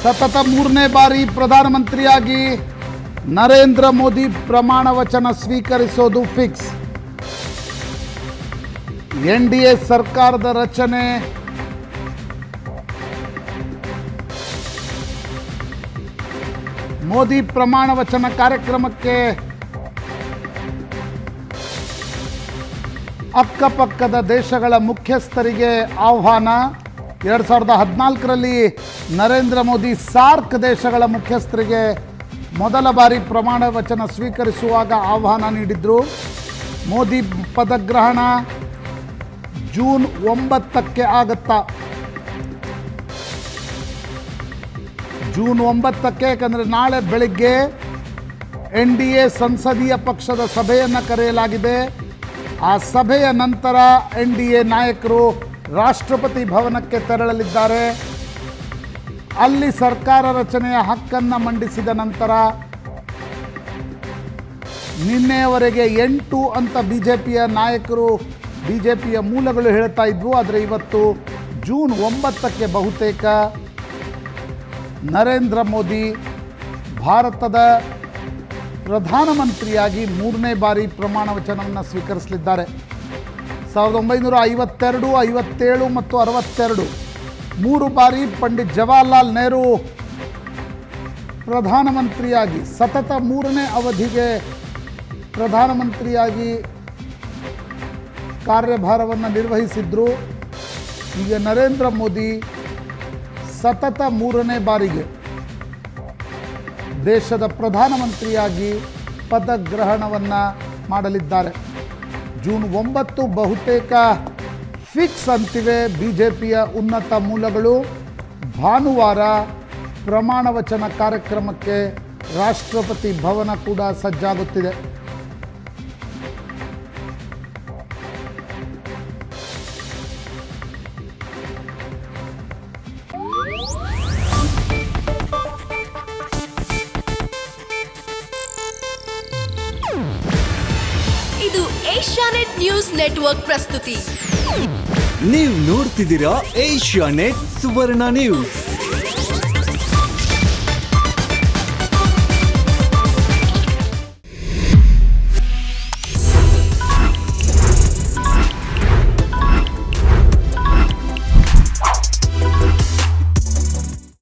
ಸತತ ಮೂರನೇ ಬಾರಿ ಪ್ರಧಾನಮಂತ್ರಿಯಾಗಿ ನರೇಂದ್ರ ಮೋದಿ ಪ್ರಮಾಣ ವಚನ ಸ್ವೀಕರಿಸೋದು ಫಿಕ್ಸ್. ಎನ್ಡಿಎ ಸರ್ಕಾರದ ರಚನೆ ಮೋದಿ ಪ್ರಮಾಣ ವಚನ ಕಾರ್ಯಕ್ರಮಕ್ಕೆ ಅಕ್ಕಪಕ್ಕದ ದೇಶಗಳ ಮುಖ್ಯಸ್ಥರಿಗೆ ಆಹ್ವಾನ. 2014ರಲ್ಲಿ ನರೇಂದ್ರ ಮೋದಿ ಸಾರ್ಕ್ ದೇಶಗಳ ಮುಖ್ಯಸ್ಥರಿಗೆ ಮೊದಲ ಬಾರಿ ಪ್ರಮಾಣ ವಚನ ಸ್ವೀಕರಿಸುವಾಗ ಆಹ್ವಾನ ನೀಡಿದ್ರು. ಮೋದಿ ಪದಗ್ರಹಣ ಜೂನ್ 9ಕ್ಕೆ ಆಗುತ್ತಾ? ಜೂನ್ 9ಕ್ಕೆ, ಯಾಕಂದರೆ ನಾಳೆ ಬೆಳಿಗ್ಗೆ NDA ಸಂಸದೀಯ ಪಕ್ಷದ ಸಭೆಯನ್ನು ಕರೆಯಲಾಗಿದೆ. ಆ ಸಭೆಯ ನಂತರ NDA ನಾಯಕರು ರಾಷ್ಟ್ರಪತಿ ಭವನಕ್ಕೆ ತೆರಳಲಿದ್ದಾರೆ. ಅಲ್ಲಿ ಸರ್ಕಾರ ರಚನೆಯ ಹಕ್ಕನ್ನು ಮಂಡಿಸಿದ ನಂತರ ನಿನ್ನೆಯವರೆಗೆ 8 ಅಂತ BJPಯ ನಾಯಕರು, BJPಯ ಮೂಲಗಳು ಹೇಳ್ತಾ ಇದ್ವು. ಆದರೆ ಇವತ್ತು ಜೂನ್ 9ಕ್ಕೆ ಬಹುತೇಕ ನರೇಂದ್ರ ಮೋದಿ ಭಾರತದ ಪ್ರಧಾನಮಂತ್ರಿಯಾಗಿ 3ನೇ ಬಾರಿ ಪ್ರಮಾಣ ವಚನವನ್ನು ಸ್ವೀಕರಿಸಲಿದ್ದಾರೆ. 1952, 57 ಮತ್ತು 62 3 ಬಾರಿ ಪಂಡಿತ್ ಜವಾಹರ್ಲಾಲ್ ನೆಹರು ಪ್ರಧಾನಮಂತ್ರಿಯಾಗಿ ಸತತ 3ನೇ ಅವಧಿಗೆ ಪ್ರಧಾನಮಂತ್ರಿಯಾಗಿ ಕಾರ್ಯಭಾರವನ್ನು ನಿರ್ವಹಿಸಿದ್ರು. ಈಗ ನರೇಂದ್ರ ಮೋದಿ ಸತತ 3ನೇ ಬಾರಿಗೆ ದೇಶದ ಪ್ರಧಾನಮಂತ್ರಿಯಾಗಿ ಪದಗ್ರಹಣವನ್ನು ಮಾಡಲಿದ್ದಾರೆ. ಜೂನ್ 9 ಬಹುತೇಕ ಫಿಕ್ಸ್ ಅಂತಿವೆ BJPಯ ಉನ್ನತ ಮೂಲಗಳು. ಭಾನುವಾರ ಪ್ರಮಾಣ ವಚನ ಕಾರ್ಯಕ್ರಮಕ್ಕೆ ರಾಷ್ಟ್ರಪತಿ ಭವನ ಕೂಡ ಸಜ್ಜಾಗುತ್ತಿದೆ. ಇದು ಏಷ್ಯಾನೆಟ್ ನ್ಯೂಸ್ ನೆಟ್ವರ್ಕ್ ಪ್ರಸ್ತುತಿ. ನೀವು ನೋಡ್ತಿದ್ದೀರಾ ಏಷ್ಯಾನೆಟ್ ಸುವರ್ಣ ನ್ಯೂಸ್.